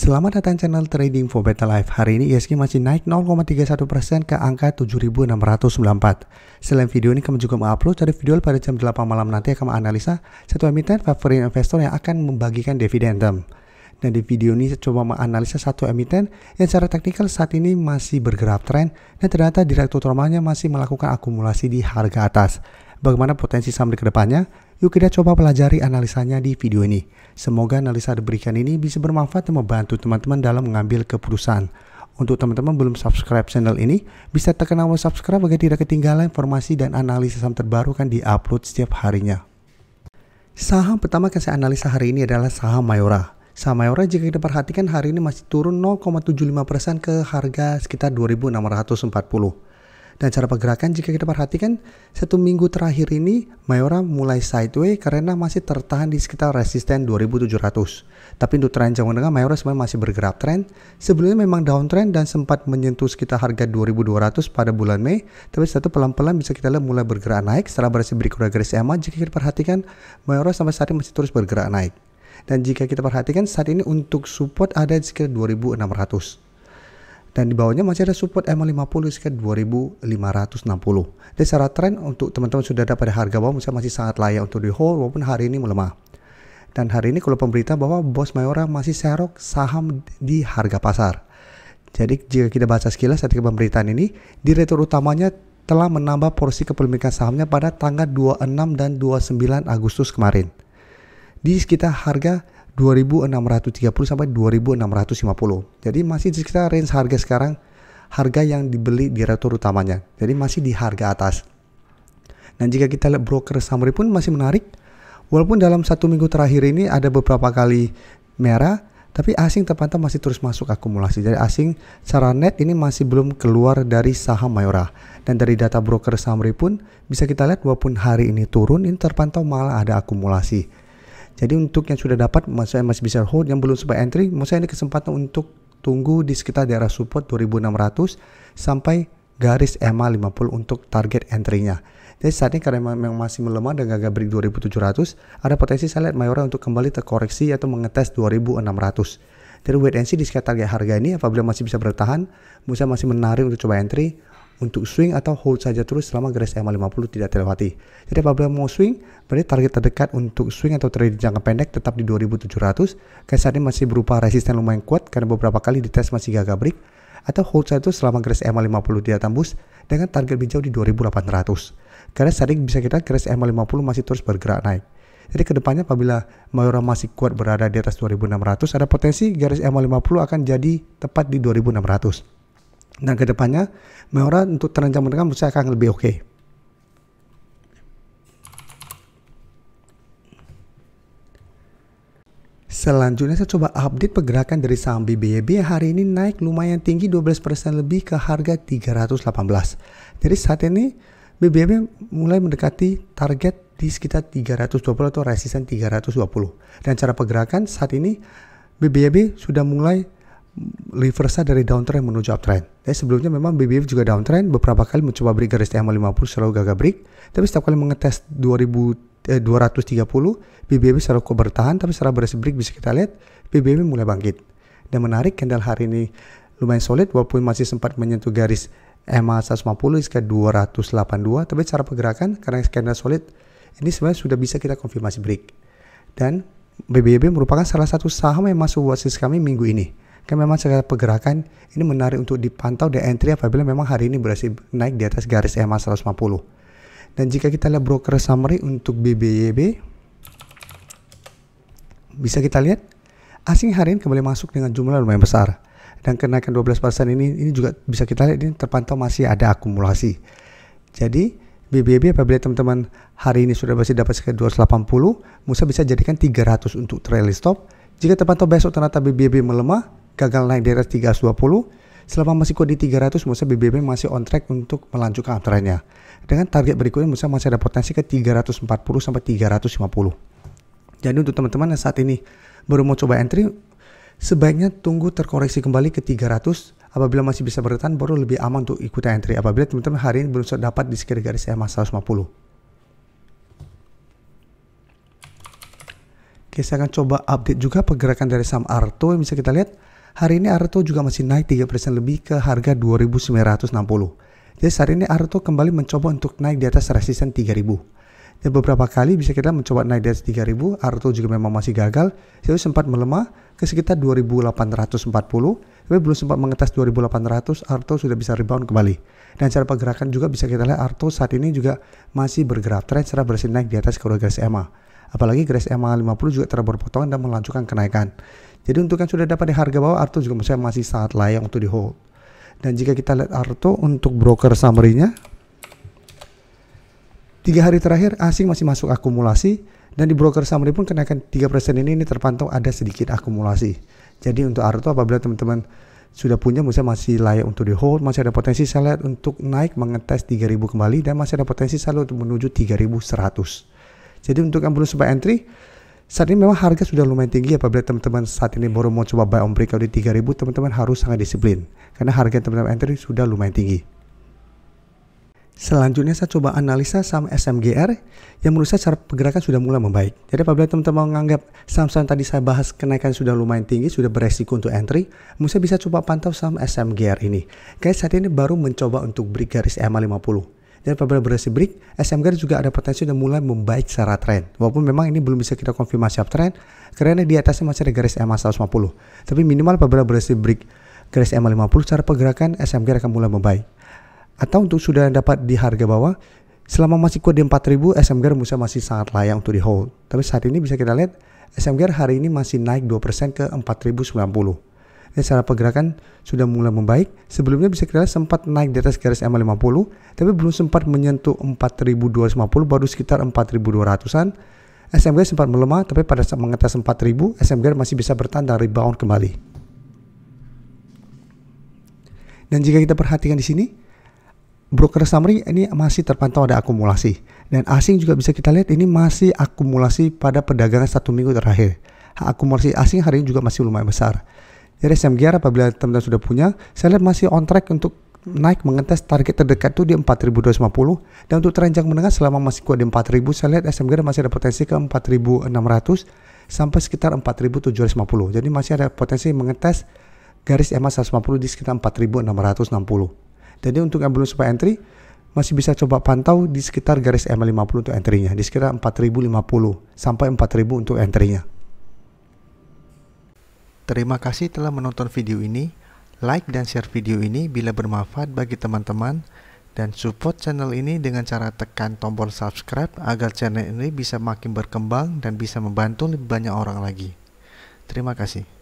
Selamat datang channel Trading for Better Life. Hari ini ISG masih naik 0,31% ke angka 7.694. Selain video ini, kami juga mengupload dari video pada jam 8 malam nanti akan menganalisa satu emiten favorit investor yang akan membagikan dividend. Dan di video ini saya coba menganalisa satu emiten yang secara teknikal saat ini masih bergerak tren dan ternyata direktur utamanya masih melakukan akumulasi di harga atas. Bagaimana potensi saham di kedepannya? Yuk kita coba pelajari analisanya di video ini. Semoga analisa diberikan ini bisa bermanfaat dan membantu teman-teman dalam mengambil keputusan. Untuk teman-teman belum subscribe channel ini, bisa tekan tombol subscribe agar tidak ketinggalan informasi dan analisis saham terbaru kan diupload setiap harinya. Saham pertama yang saya analisa hari ini adalah saham Mayora. Saham Mayora jika kita perhatikan hari ini masih turun 0,75% ke harga sekitar 2.640. Dan cara pergerakan jika kita perhatikan satu minggu terakhir ini Mayora mulai sideways karena masih tertahan di sekitar resisten 2700. Tapi untuk tren jangka menengah Mayora sebenarnya masih bergerak tren. Sebelumnya memang downtrend dan sempat menyentuh sekitar harga 2200 pada bulan Mei. Tapi satu pelan-pelan bisa kita lihat mulai bergerak naik setelah berhasil berikut garis EMA. Jika kita perhatikan Mayora sampai saat ini masih terus bergerak naik. Dan jika kita perhatikan saat ini untuk support ada di sekitar 2600. Dan di bawahnya masih ada support MA50 sekitar 2560. Dan secara tren untuk teman-teman sudah dapat harga bawah masih sangat layak untuk di hold walaupun hari ini melemah. Dan hari ini kalau pemberita bahwa bos Mayora masih serok saham di harga pasar. Jadi jika kita baca sekilas ketika pemberitaan ini, direktur utamanya telah menambah porsi kepemilikan sahamnya pada tanggal 26 dan 29 Agustus kemarin. Di sekitar harga 2.630 sampai 2.650. Jadi masih di sekitar range harga sekarang, harga yang dibeli direktur utamanya. Jadi masih di harga atas. Dan jika kita lihat broker summary pun masih menarik. Walaupun dalam satu minggu terakhir ini ada beberapa kali merah, tapi asing terpantau masih terus masuk akumulasi. Jadi asing secara net ini masih belum keluar dari saham Mayora. Dan dari data broker summary pun bisa kita lihat walaupun hari ini turun, ini terpantau malah ada akumulasi. Jadi untuk yang sudah dapat, saya masih bisa hold. Yang belum sempat entry, saya ini kesempatan untuk tunggu di sekitar daerah support 2600 sampai garis MA50 untuk target entry-nya. Jadi saat ini karena memang masih melemah dan gagal break 2700, ada potensi saya lihat Mayora untuk kembali terkoreksi atau mengetes 2600. Jadi wait and see di sekitar target harga ini. Apabila masih bisa bertahan, saya masih menarik untuk coba entry. Untuk swing atau hold saja terus selama garis MA50 tidak terlewati. Jadi apabila mau swing, berarti target terdekat untuk swing atau trade jangka pendek tetap di 2700. Karena saat ini masih berupa resisten lumayan kuat karena beberapa kali dites masih gagal break. Atau hold saja terus selama garis MA50 tidak tembus dengan target lebih jauh di 2800. Karena saat ini bisa kita garis MA50 masih terus bergerak naik. Jadi kedepannya apabila Mayora masih kuat berada di atas 2600, ada potensi garis MA50 akan jadi tepat di 2600. Dan kedepannya Mayora untuk tren jangka menengah menurut saya akan lebih oke. Selanjutnya saya coba update pergerakan dari saham BBYB yang hari ini naik lumayan tinggi 12% lebih ke harga 318. Jadi saat ini BBYB mulai mendekati target di sekitar 320 atau resisten 320. Dan cara pergerakan saat ini BBYB sudah mulai reversa dari downtrend menuju uptrend. Jadi sebelumnya memang BBYB juga downtrend, beberapa kali mencoba break garis MA50 selalu gagal break, tapi setiap kali mengetes 230 BBYB selalu bertahan, tapi setelah berhasil break bisa kita lihat BBYB mulai bangkit. Dan menarik, candle hari ini lumayan solid walaupun masih sempat menyentuh garis MA150 sekitar 282, tapi cara pergerakan karena candle solid ini sebenarnya sudah bisa kita konfirmasi break. Dan BBYB merupakan salah satu saham yang masuk watchlist kami minggu ini. Kan memang secara pergerakan ini menarik untuk dipantau dan entry apabila memang hari ini berhasil naik di atas garis EMA 150. Dan jika kita lihat broker summary untuk BBYB, bisa kita lihat asing hari ini kembali masuk dengan jumlah lumayan besar. Dan kenaikan 12% ini juga bisa kita lihat ini terpantau masih ada akumulasi. Jadi BBYB apabila teman-teman hari ini sudah berhasil dapat sekitar 280, Musa bisa jadikan 300 untuk trailing stop. Jika terpantau besok ternyata BBYB melemah, gagal naik di atas 320, selama masih kuat di 300, Musa BBYB masih on track untuk melanjutkan uptrendnya. Dengan target berikutnya Musa masih ada potensi ke 340 sampai 350. Jadi untuk teman-teman yang saat ini baru mau coba entry, sebaiknya tunggu terkoreksi kembali ke 300. Apabila masih bisa bertahan, baru lebih aman untuk ikutan entry. Apabila teman-teman hari ini belum dapat di sekitar garis EMA 150. Oke, saya akan coba update juga pergerakan dari saham Arto yang bisa kita lihat. Hari ini Arto juga masih naik 3% lebih ke harga 2.960. Jadi saat ini Arto kembali mencoba untuk naik di atas resisten 3.000. Dan beberapa kali bisa kita mencoba naik di atas 3.000, Arto juga memang masih gagal. Jadi sempat melemah ke sekitar 2.840, tapi belum sempat mengetes 2.800, Arto sudah bisa rebound kembali. Dan cara pergerakan juga bisa kita lihat Arto saat ini juga masih bergerak tren secara berhasil naik di atas koridor garis EMA. Apalagi garis EMA 50 juga telah berpotongan dan melanjutkan kenaikan. Jadi untuk yang sudah dapat di harga bawah, Arto juga masih sangat layak untuk di hold. Dan jika kita lihat Arto untuk broker summary-nya, 3 hari terakhir asing masih masuk akumulasi, dan di broker summary pun kenaikan 3% ini terpantau ada sedikit akumulasi. Jadi untuk Arto apabila teman-teman sudah punya masih layak untuk di hold, masih ada potensi saya lihat untuk naik mengetes 3.000 kembali, dan masih ada potensi saya lihat untuk menuju 3.100. Jadi untuk yang belum sempat entry, saat ini memang harga sudah lumayan tinggi. Apabila teman-teman saat ini baru mau coba buy on breakout di 3.000, teman-teman harus sangat disiplin karena harga teman-teman entry sudah lumayan tinggi. Selanjutnya saya coba analisa saham SMGR yang menurut saya cara pergerakan sudah mulai membaik. Jadi apabila teman-teman menganggap saham-saham tadi saya bahas kenaikan sudah lumayan tinggi, sudah beresiko untuk entry, saya bisa coba pantau saham SMGR ini. Guys, saat ini baru mencoba untuk break garis EMA 50. Dan apabila berhasil break, SMGR juga ada potensi dan mulai membaik secara tren. Walaupun memang ini belum bisa kita konfirmasi uptrend, karena di atasnya masih ada garis EMA 150. Tapi minimal apabila berhasil break garis EMA 50, cara pergerakan SMGR akan mulai membaik. Atau untuk sudah dapat di harga bawah, selama masih kuat di 4.000, SMGR masih sangat layak untuk di hold. Tapi saat ini bisa kita lihat, SMGR hari ini masih naik 2% ke 4.090. Dan secara pergerakan sudah mulai membaik. Sebelumnya bisa kita lihat sempat naik di atas garis EMA 50, tapi belum sempat menyentuh 4.250, baru sekitar 4.200-an. SMGR sempat melemah, tapi pada saat mengetes 4.000, SMGR masih bisa bertahan dan rebound kembali. Dan jika kita perhatikan di sini, broker summary ini masih terpantau ada akumulasi. Dan asing juga bisa kita lihat ini masih akumulasi pada perdagangan 1 minggu terakhir. Akumulasi asing hari ini juga masih lumayan besar. Jadi SMGR apabila teman-teman sudah punya, saya lihat masih on track untuk naik mengetes target terdekat itu di 4.250, dan untuk tren jangka menengah selama masih kuat di 4.000, saya lihat SMGR masih ada potensi ke 4.600 sampai sekitar 4.750. Jadi masih ada potensi mengetes garis EMA 150 di sekitar 4.660. Jadi untuk yang belum sempat entry, masih bisa coba pantau di sekitar garis EMA 50 untuk entry-nya, di sekitar 4.050 sampai 4.000 untuk entry-nya. Terima kasih telah menonton video ini. Like dan share video ini bila bermanfaat bagi teman-teman, dan support channel ini dengan cara tekan tombol subscribe agar channel ini bisa makin berkembang dan bisa membantu lebih banyak orang lagi. Terima kasih.